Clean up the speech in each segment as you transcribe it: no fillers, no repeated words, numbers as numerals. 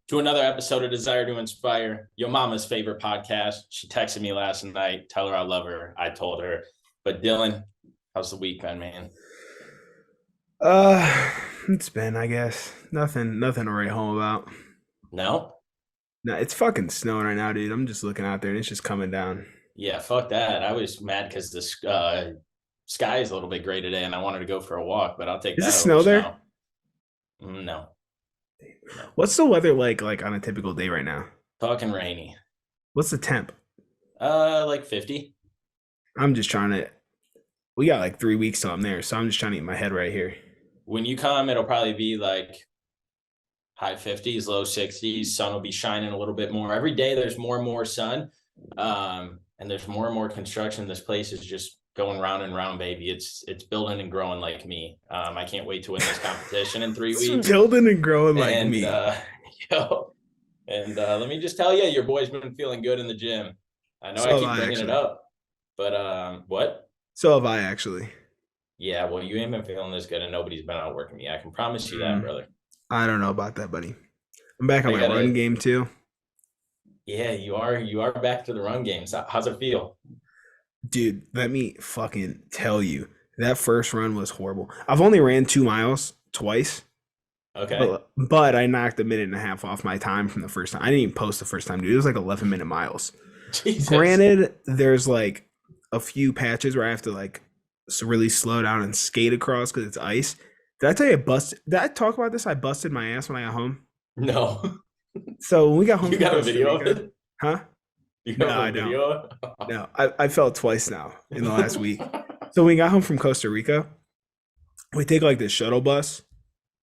to another episode of Desire to Inspire, your mama's favorite podcast. She texted me last night, tell her I love her. I told her. But Dylan, how's the week been, man? Uh, it's been, I guess, nothing to write home about. No? No, it's fucking snowing right now, dude. I'm just looking out there and it's just coming down. Yeah, fuck that. I was mad because the sky is a little bit gray today and I wanted to go for a walk, but I'll take Is it that over snow there? snow. No, no. What's the weather like on a typical day right now? Talking rainy. What's the temp? Like 50. I'm just trying to. We got like 3 weeks till I'm there, so I'm just trying to get my head right here. When you come, it'll probably be like high 50s, low 60s. Sun will be shining a little bit more. Every day there's more and more sun. And there's more and more construction. This place is just going round and round, baby. It's building and growing like me. I can't wait to win this competition in 3 weeks. Building and growing like And me. let me just tell you, your boy's been feeling good in the gym. I know So I have keep I bringing it actually. up, but what? So have I actually. Yeah, well, you ain't been feeling this good, and nobody's been outworking me. I can promise you that, Mm, brother. I don't know about that, buddy. I'm back on I my run gotta. game too. Yeah, you are back to the run games. How's it feel? Dude, let me fucking tell you, that first run was horrible. I've only ran 2 miles twice, Okay. but I knocked a minute and a half off my time from the first time. I didn't even post the first time, dude. It was like 11-minute miles. Jesus. Granted, there's like a few patches where I have to like really slow down and skate across because it's ice. Did I tell you I busted? Did I talk about this? I busted my ass when I got home. No. So when we got home You from got a Costa video of Rica, it? huh? You No, have a I don't. video? No, I fell twice now in the last week. So when we got home from Costa Rica, we take like this shuttle bus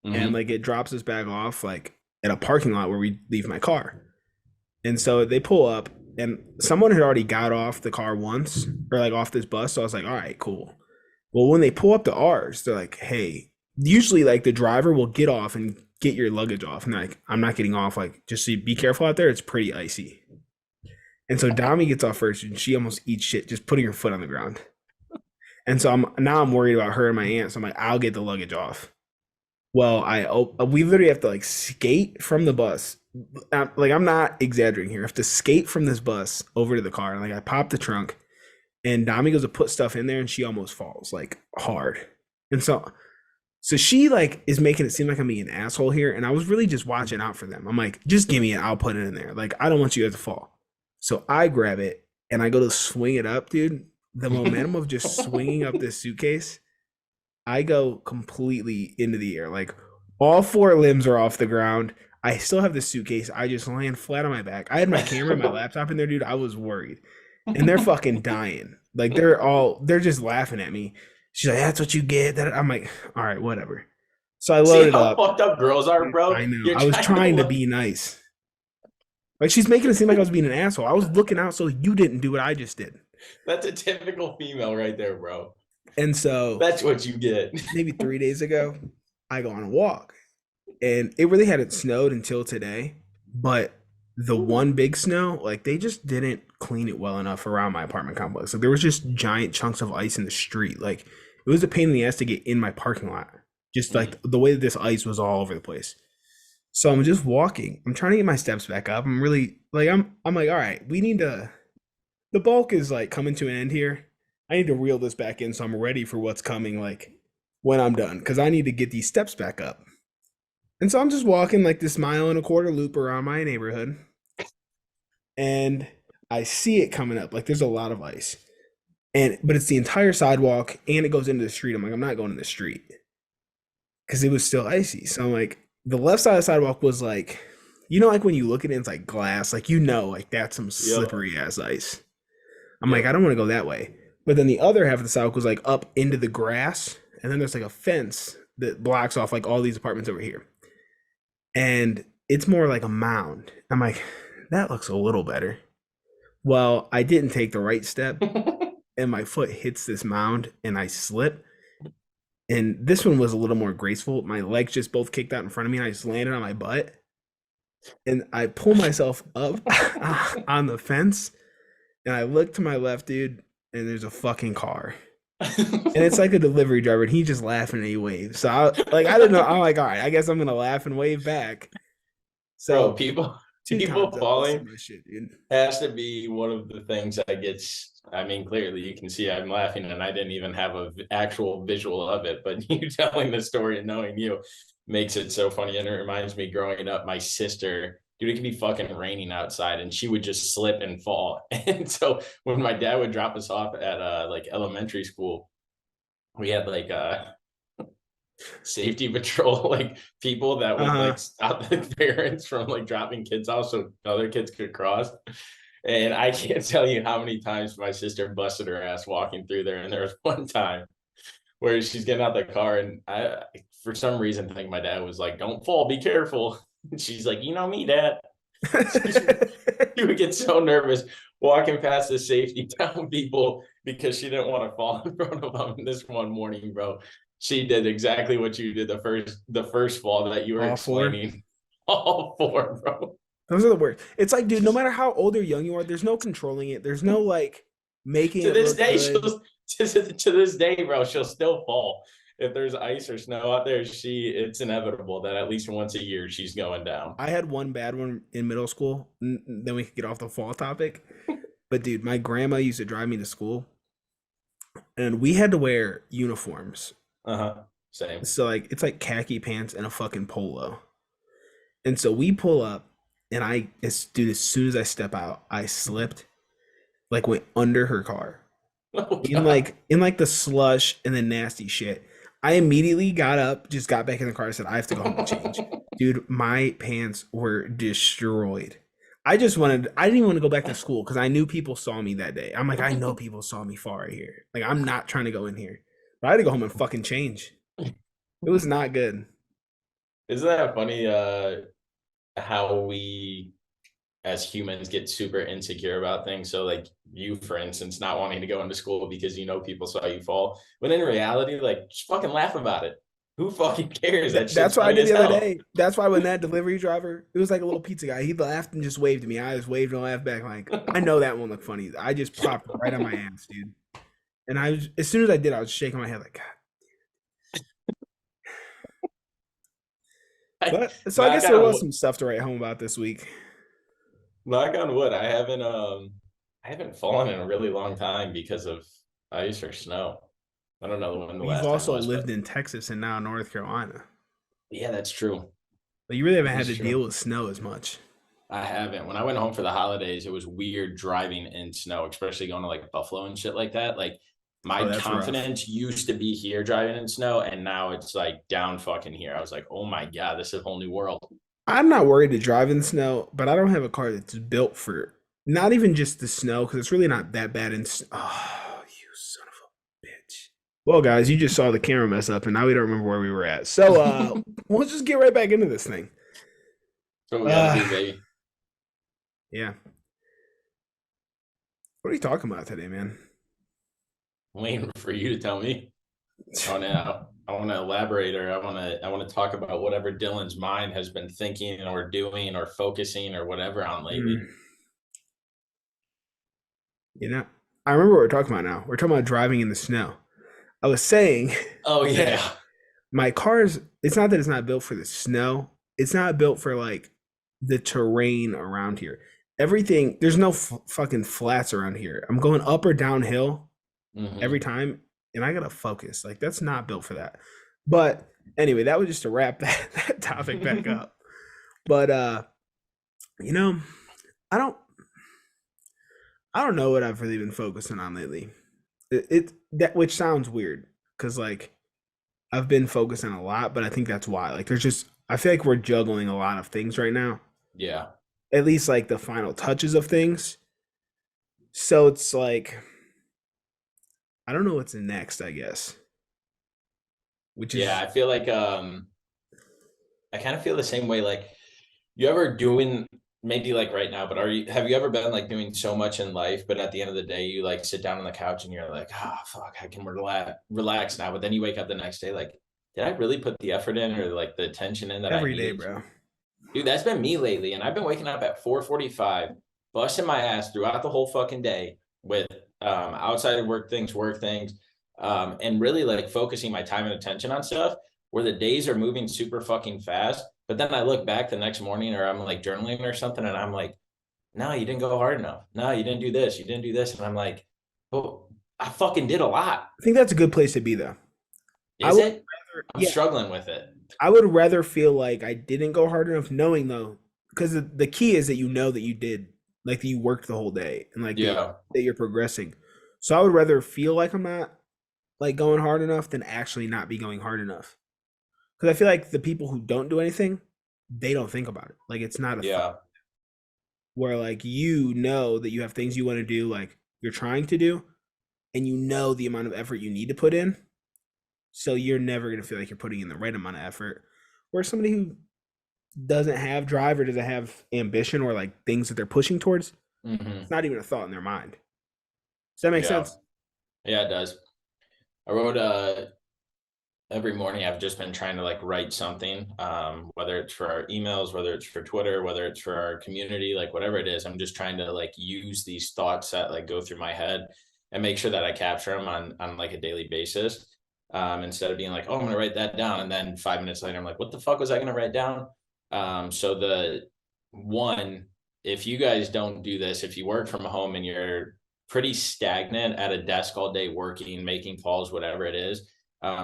and Hmm. like it drops us back off like at a parking lot where we leave my car. And so they pull up and someone had already got off the car once or like off this bus. So I was like, all right, cool. Well, when they pull up to ours, they're like, hey, usually like the driver will get off and get your luggage off. And they're like, I'm not getting off. Like, just so be careful out there. It's pretty icy. And so Dami gets off first and she almost eats shit just putting her foot on the ground. And so I'm worried about her and my aunt. So I'm like, I'll get the luggage off. Well, we literally have to like skate from the bus. Like I'm not exaggerating here. I have to skate from this bus over to the car. And like I pop the trunk, and Dami goes to put stuff in there, and she almost falls like hard. And so she like is making it seem like I'm being an asshole here. And I was really just watching out for them. I'm like, just give me it. I'll put it in there. Like I don't want you guys to fall. So I grab it and I go to swing it up, dude. The momentum of just swinging up this suitcase, I go completely into the air. Like all four limbs are off the ground. I still have the suitcase. I just land flat on my back. I had my camera and my laptop in there, dude. I was worried. And they're fucking dying. Like they're just laughing at me. She's like, that's what you get. That I'm like, all right, whatever. So I See loaded how up. fucked up girls are, bro? I know. You're I was trying to trying to look. be nice. Like she's making it seem like I was being an asshole. I was looking out so you didn't do what I just did. That's a typical female right there, bro. And so That's what you get. maybe 3 days ago, I go on a walk. And it really hadn't snowed until today. But the one big snow, like they just didn't clean it well enough around my apartment complex. Like there was just giant chunks of ice in the street. Like it was a pain in the ass to get in my parking lot. Just like the way that this ice was all over the place. So I'm just walking. I'm trying to get my steps back up. I'm really like I'm like, all right, we need to the bulk is like coming to an end here. I need to reel this back in so I'm ready for what's coming like when I'm done. Cause I need to get these steps back up. And so I'm just walking like this mile and a quarter loop around my neighborhood. And I see it coming up. Like there's a lot of ice. But it's the entire sidewalk and it goes into the street. I'm like, I'm not going in the street. Because it was still icy. So I'm like, the left side of the sidewalk was like, like when you look at it, it's like glass, like like that's some Yep. slippery ass ice. I'm like, Yep. I don't want to go that way. But then the other half of the sidewalk was like up into the grass, and then there's like a fence that blocks off like all these apartments over here, and it's more like a mound. I'm like, that looks a little better. Well, I didn't take the right step, and my foot hits this mound, and I slip. And this one was a little more graceful. My legs just both kicked out in front of me, and I just landed on my butt. And I pull myself up on the fence, and I look to my left, dude, and there's a fucking car. And it's like a delivery driver, and he just laughing and he waves. So I didn't know. I'm like, all right, I guess I'm gonna laugh and wave back. Bro, So people two people times I've busted falling my shit, dude. has to be one of the things that gets. I mean, clearly you can see I'm laughing, and I didn't even have a actual visual of it. But you telling the story and knowing you makes it so funny, and it reminds me growing up. My sister, dude, it could be fucking raining outside, and she would just slip and fall. And so when my dad would drop us off at like elementary school, we had like safety patrol like people that would Uh-huh. like stop the parents from like dropping kids off so other kids could cross. And I can't tell you how many times my sister busted her ass walking through there. And there was one time where she's getting out the car, and I, for some reason, think my dad was like, "Don't fall, be careful." And she's like, "You know me, Dad." She would get so nervous walking past the safety town people because she didn't want to fall in front of them. This one morning, bro, she did exactly what you did the first fall that you were All four. explaining. All four, bro. Those are the worst. It's like, dude, no matter how old or young you are, there's no controlling it. There's no like making To it this look day, good. to this day, bro, she'll still fall. If there's ice or snow out there, it's inevitable that at least once a year she's going down. I had one bad one in middle school. Then we could get off the fall topic. But dude, my grandma used to drive me to school, and we had to wear uniforms. Uh-huh. Same. So like it's like khaki pants and a fucking polo. And so we pull up, and dude, as soon as I step out, I slipped, like went under her car. Oh in god. like in like the slush and the nasty shit. I immediately got up, just got back in the car, and said, I have to go home and change. Dude, my pants were destroyed. I didn't even want to go back to school because I knew people saw me that day. I'm like, I know people saw me fall right here. Like, I'm not trying to go in here. But I had to go home and fucking change. It was not good. Isn't that funny? How we as humans get super insecure about things. So like you, for instance, not wanting to go into school because people saw you fall. When in reality, like just fucking laugh about it. Who fucking cares? That shit's That's what I funny did as the other hell. day. That's why when that delivery driver, it was like a little pizza guy, he laughed and just waved at me. I just waved and laughed back. Like, I know that won't look funny. I just popped right on my ass, dude. And as soon as I did, I was shaking my head like, God. But so I knock guess there on was wood, some stuff to write home about this week. knock on wood. I haven't fallen in a really long time because of ice or snow. I don't know when the You've last time also was, but lived in Texas and now North Carolina. yeah, that's true. But you really haven't had That's to true. deal with snow as much. I haven't. When I went home for the holidays, it was weird driving in snow, especially going to like Buffalo and shit like that. Like Oh, my that's rough. confidence used to be here driving in snow, and now it's like down fucking here. I was like, oh my god, this is a whole new world. I'm not worried to drive in snow, but I don't have a car that's built for not even just the snow because it's really not that bad in. Oh, you son of a bitch. Well, guys, you just saw the camera mess up, and now we don't remember where we were at. So, we'll just get right back into this thing. So we got to Uh, do, baby. yeah. What are you talking about today, man? I'm waiting for you to tell me. I want to elaborate, or I want to talk about whatever Dylan's mind has been thinking or doing or focusing or whatever on lately. Mm, you know, I remember what we're talking about now. We're talking about driving in the snow. I was saying Oh that yeah. my car's, it's not that it's not built for the snow, it's not built for like the terrain around here. Everything, there's no fucking flats around here. I'm going up or downhill every Hmm. time, and I gotta focus. Like, that's not built for that. But anyway, that was just to wrap that topic back up. But you know, I don't I don't know what I've really been focusing on lately. It that which sounds weird because like I've been focusing a lot, but I think that's why. Like, there's just I feel like we're juggling a lot of things right now. Yeah. At least like the final touches of things. So it's like I don't know what's next, I guess. Which Yeah, is I feel like I kind of feel the same way. Like, you ever doing maybe like right now, but have you ever been like doing so much in life, but at the end of the day, you like sit down on the couch and you're like, ah, fuck, I can relax now. But then you wake up the next day, like, did I really put the effort in or like the attention in that I every day, needed? bro. Dude, that's been me lately. And I've been waking up at 4:45, busting my ass throughout the whole fucking day with outside of work things, and really like focusing my time and attention on stuff where the days are moving super fucking fast. But then I look back the next morning, or I'm like journaling or something, and I'm like, no, you didn't go hard enough. No, you didn't do this. You didn't do this. And I'm like, well, I fucking did a lot. I think that's a good place to be though. I Is would it? rather, I'm yeah, struggling with it. I would rather feel like I didn't go hard enough, knowing though, because the key is that you know that you did, like that you worked the whole day and like Yeah. that you're progressing. So I would rather feel like I'm not like going hard enough than actually not be going hard enough. Because I feel like the people who don't do anything, they don't think about it. Like it's not a thought. Yeah. Where like you know that you have things you want to do, like you're trying to do, and you know the amount of effort you need to put in. So you're never gonna feel like you're putting in the right amount of effort. Where somebody who doesn't have drive or doesn't have ambition or like things that they're pushing towards, Hmm. it's not even a thought in their mind. Does that make Yeah. sense? Yeah, it does. I wrote every morning I've just been trying to like write something, whether it's for our emails, whether it's for Twitter, whether it's for our community, like whatever it is. I'm just trying to like use these thoughts that like go through my head and make sure that I capture them on like a daily basis. Instead of being like, oh, I'm gonna write that down, and then 5 minutes later I'm like, what the fuck was I gonna write down? So the one, if you guys don't do this, if you work from home and you're pretty stagnant at a desk all day working, making calls, whatever it is,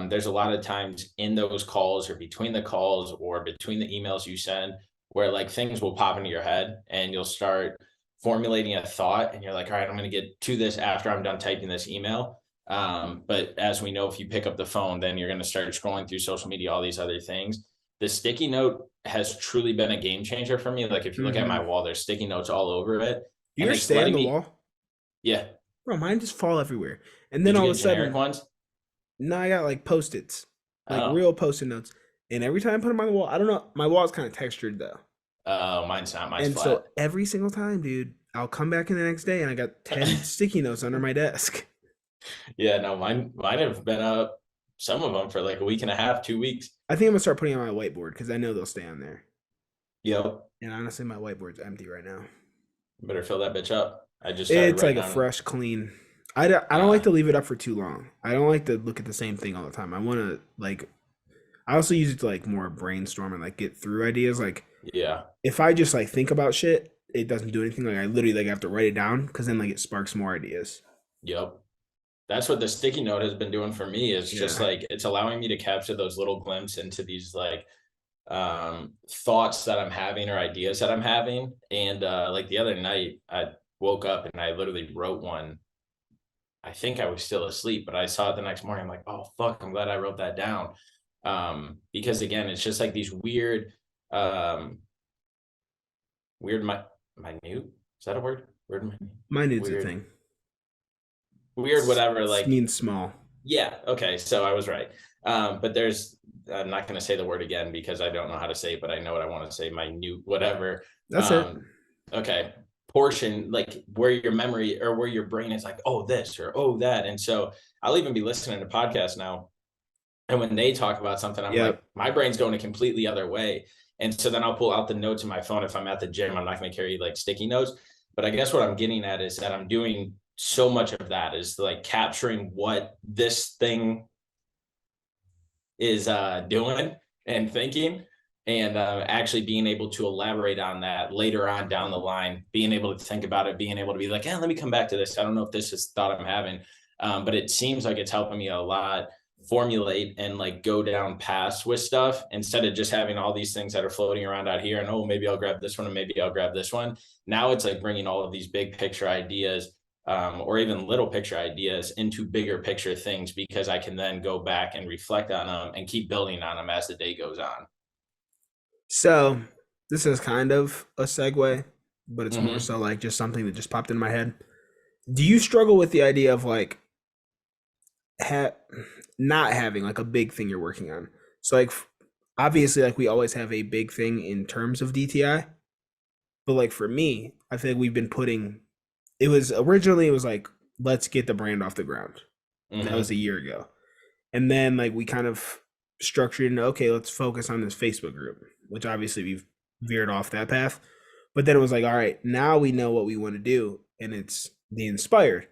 there's a lot of times in those calls or between the calls or between the emails you send where like things will pop into your head and you'll start formulating a thought and you're like, all right, I'm going to get to this after I'm done typing this email. But as we know, if you pick up the phone, then you're going to start scrolling through social media, all these other things. The sticky note has truly been a game changer for me. Like if you look at my Mm-hmm. wall, there's sticky notes all over it, Do and yours it's stay on letting the me, wall? yeah. Bro, mine just fall everywhere. And then Did you all of a get generic sudden, ones? now I got like post-its, like Oh, real post-it notes. And every time I put them on the wall, I don't know, my wall is kind of textured though. oh, mine's not. Mine's And flat. so every single time, dude, I'll come back in the next day and I got 10 sticky notes under my desk. Yeah, no, mine have been up some of them for like a week and a half, 2 weeks. I think I'm gonna start putting on my whiteboard because I know they'll stay on there. Yep. And honestly, my whiteboard's empty right now. Better fill that bitch up. I just started It's writing like a down. fresh, clean. I don't like to leave it up for too long. I don't like to look at the same thing all the time. I want to like. I also use it to like more brainstorm and like get through ideas. Like Yeah. if I just like think about shit, it doesn't do anything. Like I literally like have to write it down because then like it sparks more ideas. Yep. That's what the sticky note has been doing for me is just Yeah. like it's allowing me to capture those little glimpses into these like thoughts that I'm having or ideas that I'm having. And like the other night I woke up and I literally wrote one. I think I was still asleep, but I saw it the next morning. I'm like, oh fuck, I'm glad I wrote that down. Because again, it's just like these um, weird, minute. Is that a word? Mine is a Weird, thing. weird, whatever. It Like, means small. yeah, okay, so I was right. But there's, I'm not going to say the word again because I don't know how to say it, but I know what I want to say. Minute, whatever. That's it. Um, okay, portion, like where your memory or where your brain is like, oh, this or oh, that. And so I'll even be listening to podcasts now. And when they talk about something, I'm like, Yep. my brain's going a completely other way. And so then I'll pull out the notes in my phone. If I'm at the gym, I'm not going to carry like sticky notes. But I guess what I'm getting at is that I'm doing so much of that is like capturing what this thing is doing and thinking, and actually being able to elaborate on that later on down the line, being able to think about it, being able to be like, yeah, let me come back to this. I don't know if this is thought I'm having, but it seems like it's helping me a lot formulate and like go down paths with stuff instead of just having all these things that are floating around out here and oh maybe I'll grab this one and maybe I'll grab this one. Now it's like bringing all of these big picture ideas, or even little picture ideas into bigger picture things because I can then go back and reflect on them and keep building on them as the day goes on. So this is kind of a segue, but it's more Mm-hmm. so like just something that just popped in my head. Do you struggle with the idea of like ha- not having like a big thing you're working on? So like obviously like we always have a big thing in terms of DTI, but like for me, I feel like we've been putting it was originally it was like let's get the brand off the ground. That was Mm-hmm. a year ago. And then like we kind of structured into okay, let's focus on this Facebook group, which obviously we've veered off that path. But then it was like, all right, now we know what we want to do, and it's the inspired.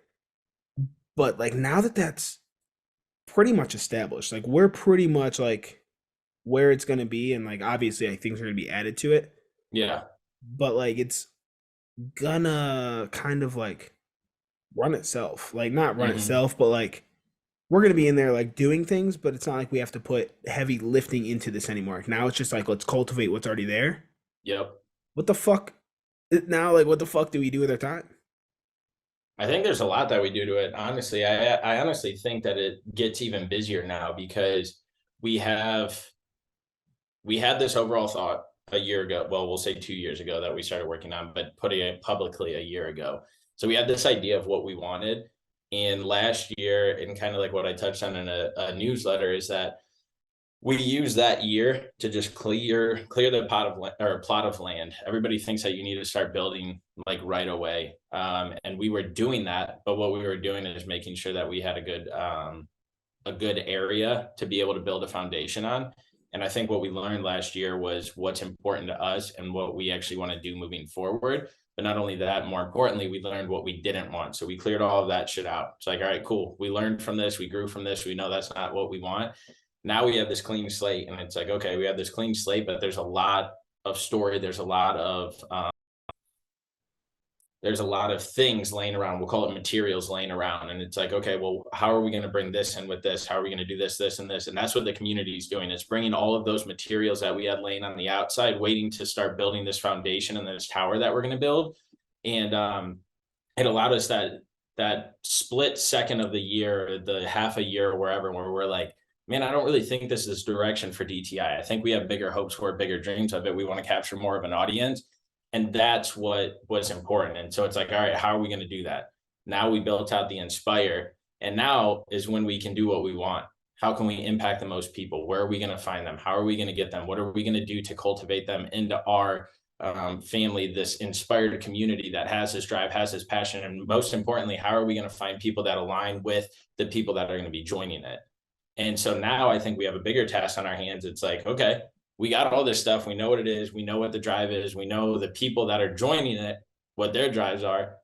But like now that that's pretty much established, like we're pretty much like where it's gonna be, and like obviously like things are gonna be added to it, Yeah. but like it's gonna kind of like run itself. Like not run Hmm. itself, but like we're gonna be in there like doing things, but it's not like we have to put heavy lifting into this anymore. Now it's just like let's cultivate what's already there. Yep. What the fuck now? Like what the fuck do we do with our time? I think there's a lot that we do to it. Honestly, I honestly think that it gets even busier now because we have we had this overall thought a year ago. Well, we'll say 2 years ago that we started working on, but putting it publicly a year ago. So we had this idea of what we wanted. And last year, and kind of like what I touched on in a newsletter, is that we use that year to just clear the pot of or plot of land. Everybody thinks that you need to start building like right away, and we were doing that. But what we were doing is making sure that we had a good area to be able to build a foundation on. And I think what we learned last year was what's important to us and what we actually want to do moving forward. But not only that, more importantly, we learned what we didn't want. So we cleared all of that shit out. It's like, all right, cool. We learned from this. We grew from this. We know that's not what we want. Now we have this clean slate. And it's like, okay, we have this clean slate, but there's a lot of story. There's a lot of things laying around. We'll call it materials laying around. And it's like, okay, well, how are we going to bring this in with this? How are we going to do this, this, and this? And that's what the community is doing. It's bringing all of those materials that we had laying on the outside, waiting to start building this foundation and this tower that we're going to build. And it allowed us that split second of the year, the half a year or wherever, where we're like, man, I don't really think this is direction for DTI. I think we have bigger hopes for, bigger dreams of it. We want to capture more of an audience. And that's what was important. And so it's like, all right, how are we going to do that? Now we built out the Inspire, and now is when we can do what we want. How can we impact the most people? Where are we going to find them? How are we going to get them? What are we going to do to cultivate them into our family, this inspired community that has this drive, has this passion? And most importantly, how are we going to find people that align with the people that are going to be joining it? And so now I think we have a bigger task on our hands. It's like, okay, we got all this stuff. We know what it is. We know what the drive is. We know the people that are joining it, what their drives are.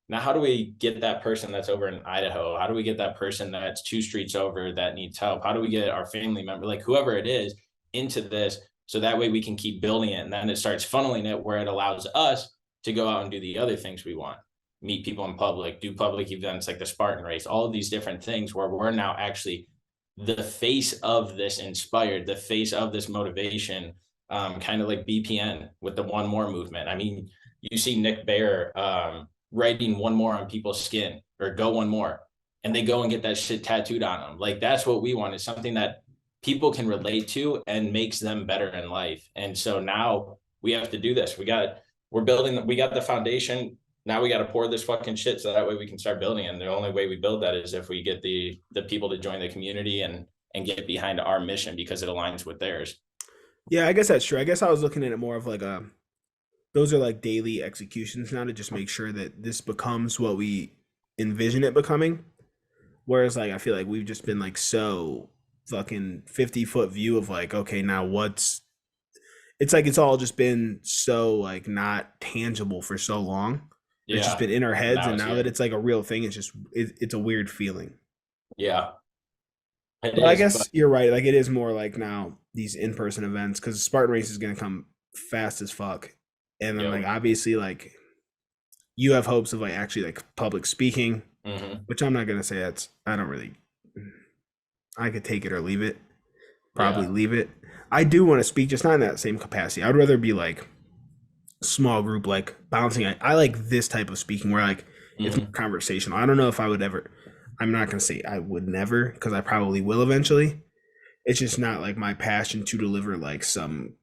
Now, how do we get that person that's over in Idaho? How do we get that person that's 2 streets over that needs help? How do we get our family member, like whoever it is, into this? So that way we can keep building it. And then it starts funneling it where it allows us to go out and do the other things we want, meet people in public, do public events like the Spartan race, all of these different things where we're now actually the face of this inspired, the face of this motivation, kind of like BPN with the one more movement. I mean, you see Nick Bear writing one more on people's skin or go one more, and they go and get that shit tattooed on them. Like that's what we want, is something that people can relate to and makes them better in life. And so now we have to do this. We're building, we got the foundation. Now we got to pour this fucking shit so that way we can start building. And the only way we build that is if we get the people to join the community and get behind our mission because it aligns with theirs. Yeah, I guess that's true. I guess I was looking at it more of like a those are like daily executions now to just make sure that this becomes what we envision it becoming. Whereas like I feel like we've just been like so fucking 50-foot view of like, okay, now what's it's like it's all just been so like not tangible for so long. It's just Yeah. been in our And heads, now and it's now that here. it's like a real thing, it's just it's a weird feeling. Yeah, it But I is. But guess you're right. Like it is more like now these in-person events because Spartan Race is gonna come fast as fuck, and then like yo, obviously like you have hopes of like actually like public speaking, mm-hmm. which I'm not gonna say that's I don't really I could take it or leave it. Probably Yeah. leave it. I do want to speak, just not in that same capacity. I'd rather be like small group, like bouncing. I like this type of speaking where like it's more Mm-hmm. conversational. I don't know if I would ever. I'm not gonna say I would never because I probably will eventually. It's just not like my passion to deliver like some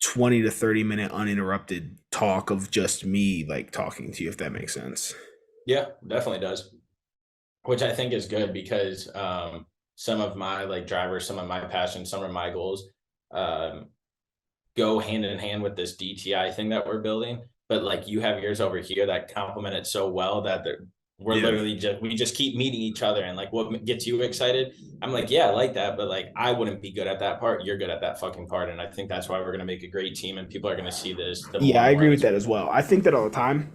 20 to 30 minute uninterrupted talk of just me like talking to you, if that makes sense. Yeah, definitely does. Which I think is good because some of my like drivers, some of my passions, some of my goals um, go hand in hand with this DTI thing that we're building. But like you have yours over here that complement it so well that we're Yeah. literally just keep meeting each other. And like what gets you excited, I'm like, yeah, I like that, but like I wouldn't be good at that part. You're good at that fucking part, and I think that's why we're gonna make a great team, and people are gonna see this the Yeah, more I and more agree with this. that as well. I think that all the time,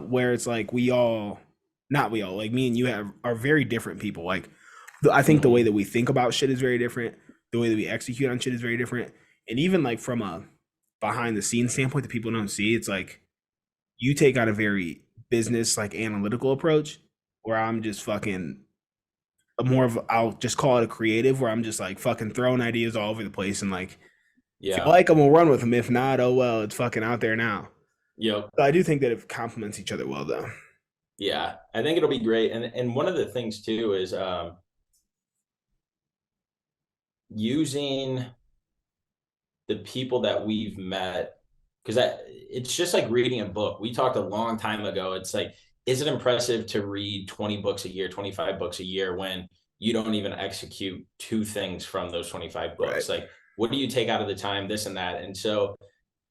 where it's like we all, not we all, like me and you have are very different people. Like, I think the way Mm-hmm. that we think about shit is very different. the way that we execute on shit is very different. And even like from a behind the scenes standpoint that people don't see, it's like you take on a very business like analytical approach where I'm just fucking more of I'll just call it a creative where I'm just like fucking throwing ideas all over the place and like if you Yeah. like them, we'll run with them. If not, oh well, it's fucking out there now. Yep. So I do think that it complements each other well though. Yeah. I think it'll be great. And one of the things too is using the people that we've met, because it's just like reading a book. We talked a long time ago. It's like, is it impressive to read 20 books a year, 25 books a year when you don't even execute two things from those 25 books? Right. Like, what do you take out of the time, this and that? And so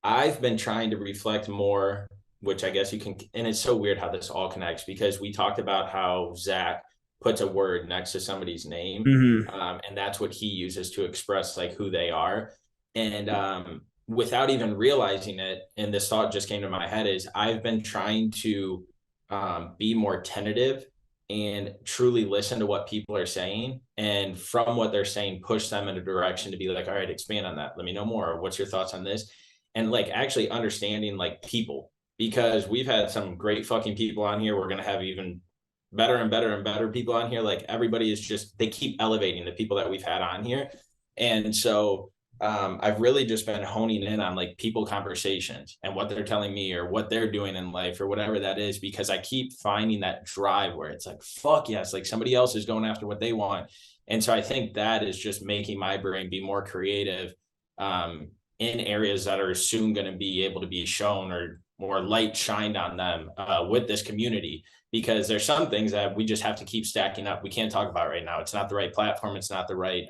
I've been trying to reflect more, which I guess you can, and it's so weird how this all connects because we talked about how Zach puts a word next to somebody's name, Mm-hmm. and that's what he uses to express like who they are. And without even realizing it, and this thought just came to my head, is I've been trying to be more tentative and truly listen to what people are saying, and from what they're saying push them in a direction to be like, all right, expand on that, let me know more, what's your thoughts on this, and like actually understanding like people, because we've had some great fucking people on here, we're going to have even better and better and better people on here. Like everybody is just, they keep elevating the people that we've had on here. And so I've really just been honing in on like people conversations and what they're telling me or what they're doing in life or whatever that is, because I keep finding that drive where it's like, fuck yes, like somebody else is going after what they want. And so I think that is just making my brain be more creative in areas that are soon going to be able to be shown or more light shined on them with this community, because there's some things that we just have to keep stacking up. We can't talk about right now. It's not the right platform. It's not the right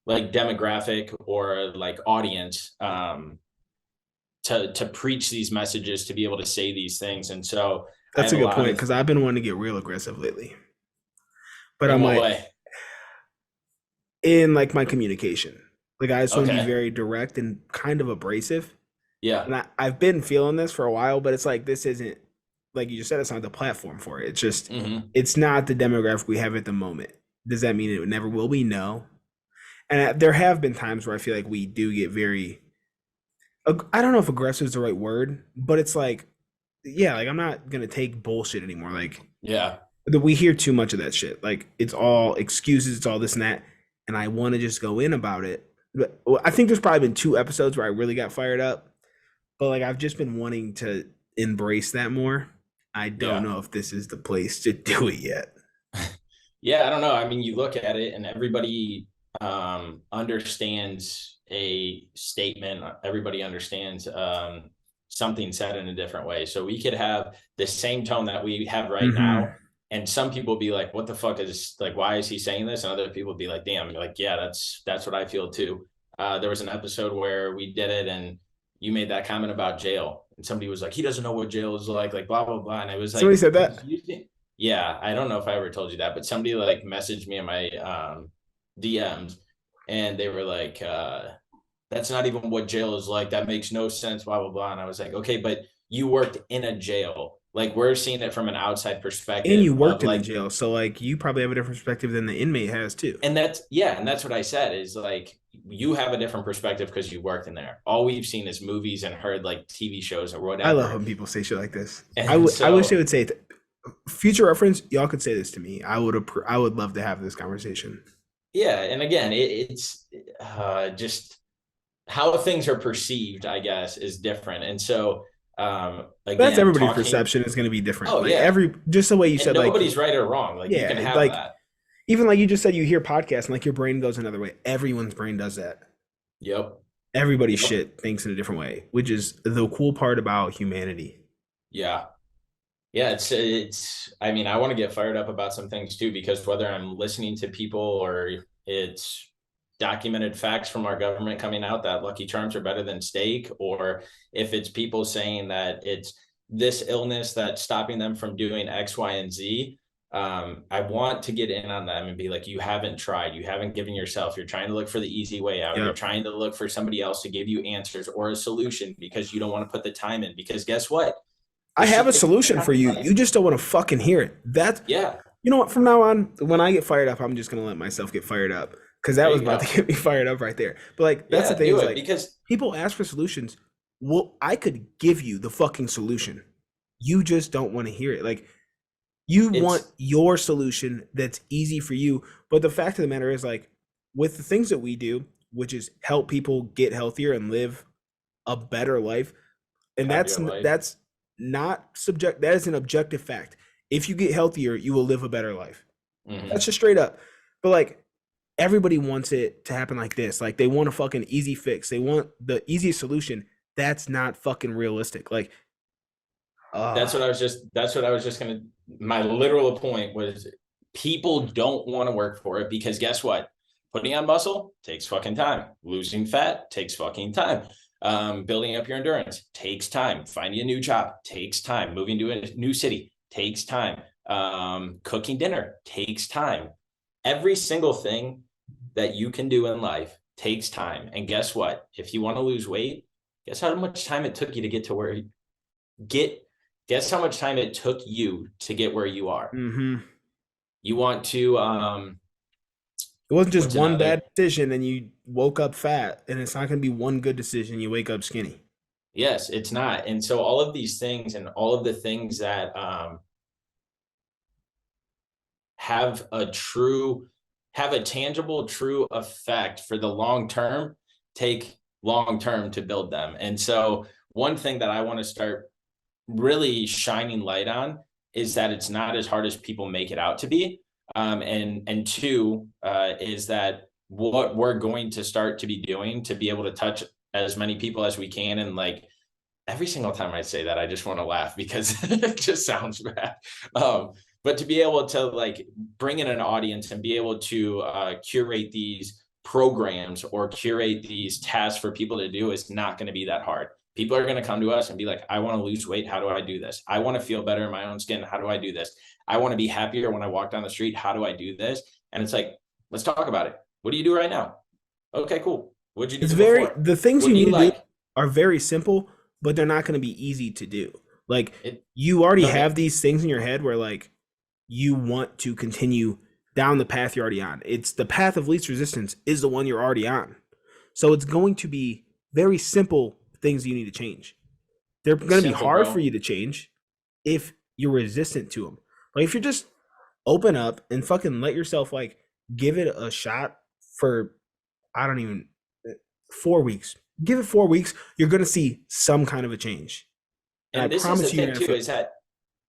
like demographic or like audience to preach these messages, to be able to say these things. And so I That's have a a good lot point of, because I've been wanting to get real aggressive lately. But in I'm what like way? in like my communication. Like I just want to be Okay. very direct and kind of abrasive. Yeah. And I've been feeling this for a while, but it's like this isn't like you just said, it's not the platform for it. It's just Mm-hmm. it's not the demographic we have at the moment. Does that mean it never will be? No. And there have been times where I feel like we do get very I don't know if aggressive is the right word, but it's like yeah, like I'm not gonna take bullshit anymore. Like Yeah. we hear too much of that shit. Like it's all excuses, it's all this and that, and I want to just go in about it. But well, I think there's probably been 2 episodes where I really got fired up, but like I've just been wanting to embrace that more. I don't Yeah. know if this is the place to do it yet. Yeah, I don't know. I mean, you look at it and everybody understands a statement. Everybody understands something said in a different way. So we could have the same tone that we have right Mm-hmm. now. And some people be like, what the fuck is like, why is he saying this? And other people be like, damn, like, yeah, that's what I feel too. There was an episode where we did it and you made that comment about jail. And somebody was like, he doesn't know what jail is like blah, blah, blah. And I was Somebody like, said he's that. using, yeah, I don't know if I ever told you that, but somebody like messaged me in my DMs and they were like, that's not even what jail is like. That makes no sense, blah, blah, blah. And I was like, okay, but you worked in a jail. Like we're seeing it from an outside And perspective you of worked in a like, jail, so like you probably have a different perspective than the inmate has too. and that's, yeah, and that's what I said is like, you have a different perspective because you worked in there. All we've seen is movies and heard like TV shows or I love whatever. when people say shit like this. And I wish they so, would say it. Future reference, y'all could say this to me. I would love to have this conversation. yeah. And again, it's just how things are perceived, I guess, is different. And so, That's again, everybody's talking, perception is going to be different. oh, Like yeah. every just the way you And said, like nobody's right or wrong. Like you can yeah, have like that. even like you just said, you hear podcasts and like your brain goes another way. Everyone's brain does that. Yep. Everybody's Yep. shit thinks in a different way, which is the cool part about humanity. Yeah. Yeah. I mean, I want to get fired up about some things too, because whether I'm listening to people or it's documented facts from our government coming out that Lucky Charms are better than steak, or if it's people saying that it's this illness that's stopping them from doing X, Y, and Z. I want to get in on them and be like, you haven't tried, you haven't given yourself, you're trying to look for the easy way out. You're Yep. trying to look for somebody else to give you answers or a solution because you don't want to put the time in, because guess what? I The have shit a that you solution have for in you. life. You just don't want to fucking hear it. That's Yeah. you know what? From now on, when I get fired up, I'm just gonna let myself get fired up because that There was you about to go. get me fired up right there. But like, that's the Yeah, thing do is it like, because people ask for solutions. Well, I could give you the fucking solution. You just don't want to hear it. Like, you want it's your solution that's easy for you. But the fact of the matter is, like, with the things that we do, which is help people get healthier and live a better life, and happier life. that's not subject. That is an objective fact. If you get healthier, you will live a better life. That's Hmm. just straight up. But like, everybody wants it to happen like this. Like, they want a fucking easy fix. They want the easiest solution. That's not fucking realistic. Like, uh That's what I was just gonna, my literal point was people don't want to work for it because guess what? Putting on muscle takes fucking time. Losing fat takes fucking time. Building up your endurance takes time. Finding a new job takes time. Moving to a new city takes time. Cooking dinner takes time. Every single thing that you can do in life takes time. And guess what? If you want to lose weight, guess how much time it took you to get to where get guess how much time it took you to get where you are. mm-hmm. You want to It wasn't just what's one bad another, decision and you woke up fat, and it's not going to be one good decision you wake up skinny. yes, it's not. And so all of these things and all of the things that have a true have a tangible true effect for the long term take long term to build them. And so one thing that I want to start really shining light on is that it's not as hard as people make it out to be. And two is that what we're going to start to be doing to be able to touch as many people as we can. And like every single time I say that, I just want to laugh because it just sounds bad. But to be able to like bring in an audience and be able to curate these programs or curate these tasks for people to do is not going to be that hard. People are going to come to us and be like, I want to lose weight. How do I do this? I want to feel better in my own skin. How do I do this? I want to be happier when I walk down the street. How do I do this? And it's like, let's talk about it. What do you do right now? Okay, cool. What'd you It's do very before? The things What you do need you to do like? are very simple, but they're not going to be easy to do. Like, It you already Go ahead. have these things in your head where like you want to continue down the path you're already on. It's the path of least resistance is the one you're already on. So it's going to be very simple things you need to change. They're going to be Simple, hard for bro. you to change if you're resistant to them. Like, if you're just open up and fucking let yourself like give it a shot for, I don't even, 4 weeks. Give it 4 weeks, you're gonna see some kind of a change. And I And this is the promise you, you're thing gonna too, feel. is that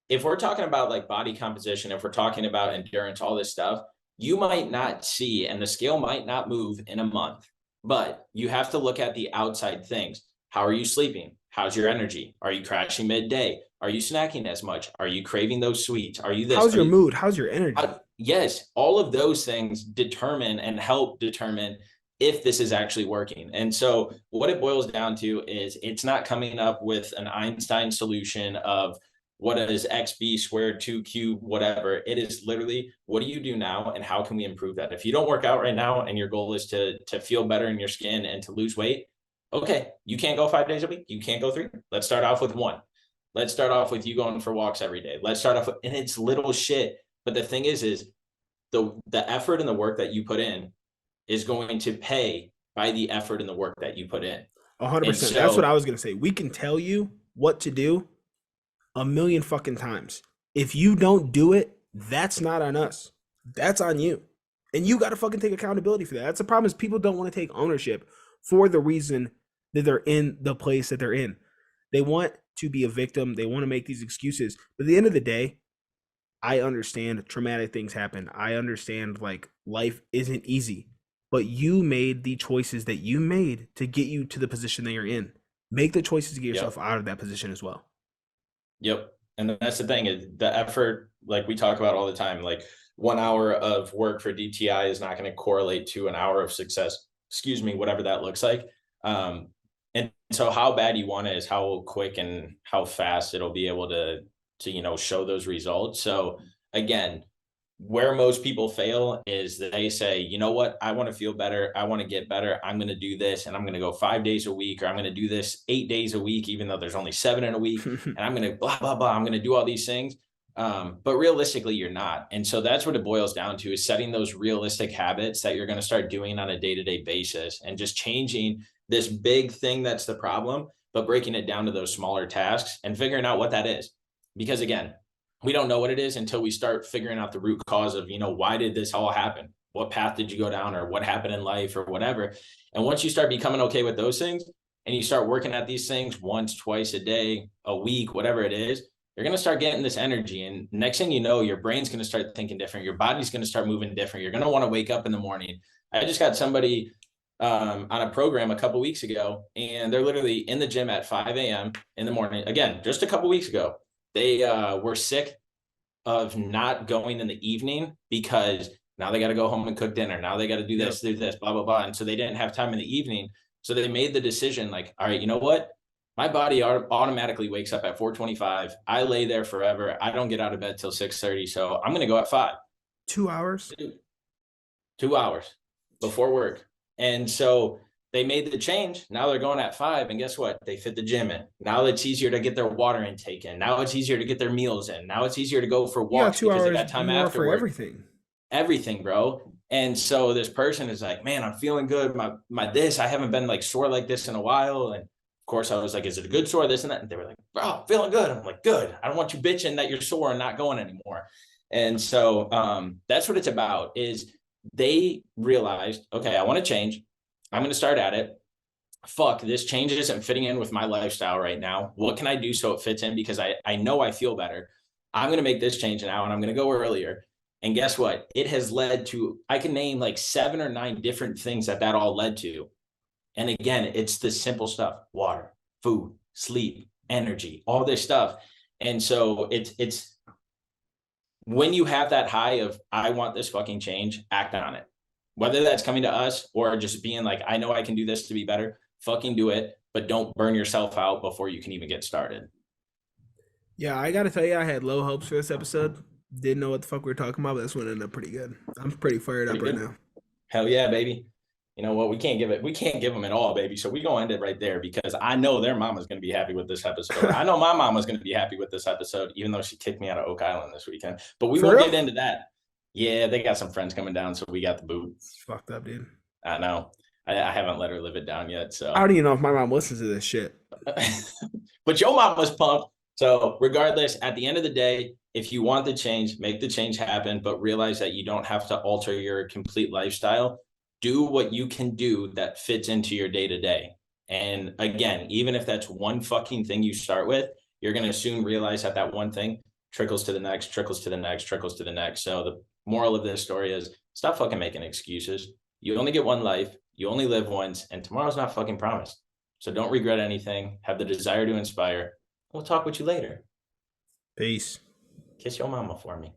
if we're talking about like body composition, if we're talking about endurance, all this stuff, you might not see, and the scale might not move in a month, but you have to look at the outside things. How are you sleeping? How's your energy? Are you crashing midday? Are you snacking as much? Are you craving those sweets? Are you this? How's Are your you, mood? How's your energy? yes, all of those things determine and help determine if this is actually working. And so what it boils down to is it's not coming up with an Einstein solution of what is xb squared 2q whatever. It is literally, what do you do now and how can we improve that? If you don't work out right now and your goal is to feel better in your skin and to lose weight, okay, you can't go 5 days a week, you can't go 3. Let's start off with 1. Let's start off with you going for walks every day. Let's start off with, and it's little shit. But the thing is the effort and the work that you put in is going to pay by the effort and the work that you put in. And 100%. That's what I so, was gonna say. We can tell you what to do a million fucking times. If you don't do it, that's not on us. That's on you. And you gotta fucking take accountability for that. That's the problem, is people don't want to take ownership for the reason that they're in the place that they're in. They want to be a victim. They want to make these excuses. But at the end of the day, I understand traumatic things happen. I understand like life isn't easy, but you made the choices that you made to get you to the position that you're in. Make the choices to get yourself yep, out of that position as well. yep. And that's the thing, is the effort, like we talk about all the time, like 1 hour of work for DTI is not going to correlate to an hour of success, excuse me, whatever that looks like. And so how bad you want it is how quick and how fast it'll be able to show those results. So again, where most people fail is that they say, you know what, I want to feel better, I want to get better, I'm going to do this, and I'm going to go 5 days a week, or I'm going to do this 8 days a week, even though there's only 7 in a week, and I'm going to blah blah blah, I'm going to do all these things. But realistically, you're not. And so that's what it boils down to, is setting those realistic habits that you're going to start doing on a day-to-day basis, and just changing this big thing that's the problem, but breaking it down to those smaller tasks and figuring out what that is. Because again, we don't know what it is until we start figuring out the root cause of, why did this all happen? What path did you go down, or what happened in life, or whatever? And once you start becoming okay with those things, and you start working at these things once, twice a day, a week, whatever it is, you're going to start getting this energy. And next thing you know, your brain's going to start thinking different. Your body's going to start moving different. You're going to want to wake up in the morning. I just got somebody on a program a couple weeks ago, and they're literally in the gym at 5 a.m. in the morning. Again, just a couple weeks ago, they were sick of not going in the evening, because now they got to go home and cook dinner. Now they got to do this, do this, blah, blah, blah. And so they didn't have time in the evening. So they made the decision, like, all right, you know what? My body automatically wakes up at 4:25. I lay there forever. I don't get out of bed till 6:30. So I'm going to go at 5. 2 hours? 2 hours before work. And so they made the change. Now they're going at 5. And guess what? They fit the gym in. Now it's easier to get their water intake in. Now it's easier to get their meals in. Now it's easier to go for walks, because they got time more after for work. everything, Bro. And so this person is like, man, I'm feeling good. My this, I haven't been like sore like this in a while. And of course I was like, is it a good sore, this and that? And they were like, bro, I'm feeling good. I'm like, good. I don't want you bitching that you're sore and not going anymore. And so that's what it's about, is they realized, okay, I want to change. I'm going to start at it. Fuck, this change isn't fitting in with my lifestyle right now. What can I do so it fits in? Because I know I feel better. I'm going to make this change now, and I'm going to go earlier. And guess what? It has led to, I can name like 7 or 9 different things that all led to. And again, it's the simple stuff: water, food, sleep, energy, all this stuff. And so it's when you have that high of, I want this fucking change, act on it. Whether that's coming to us or just being like, I know I can do this to be better, fucking do it, but don't burn yourself out before you can even get started. Yeah, I gotta tell you, I had low hopes for this episode. Didn't know what the fuck we were talking about, but this one ended up pretty good. I'm pretty fired up right now. Hell yeah, baby. You know what? We can't give them it all, baby. So we gonna end it right there, because I know their mama's gonna be happy with this episode. I know my mama's gonna be happy with this episode, even though she kicked me out of Oak Island this weekend. But we won't get into that. Yeah, they got some friends coming down, so we got the boot. It's fucked up, dude. I know. I haven't let her live it down yet. So I don't even know if my mom listens to this shit. But your mom was pumped. So regardless, at the end of the day, if you want the change, make the change happen, but realize that you don't have to alter your complete lifestyle. Do what you can do that fits into your day-to-day. And again, even if that's one fucking thing you start with, you're going to soon realize that one thing trickles to the next, trickles to the next, trickles to the next. So the moral of this story is, stop fucking making excuses. You only get one life. You only live once, and tomorrow's not fucking promised. So don't regret anything. Have the desire to inspire. We'll talk with you later. Peace. Kiss your mama for me.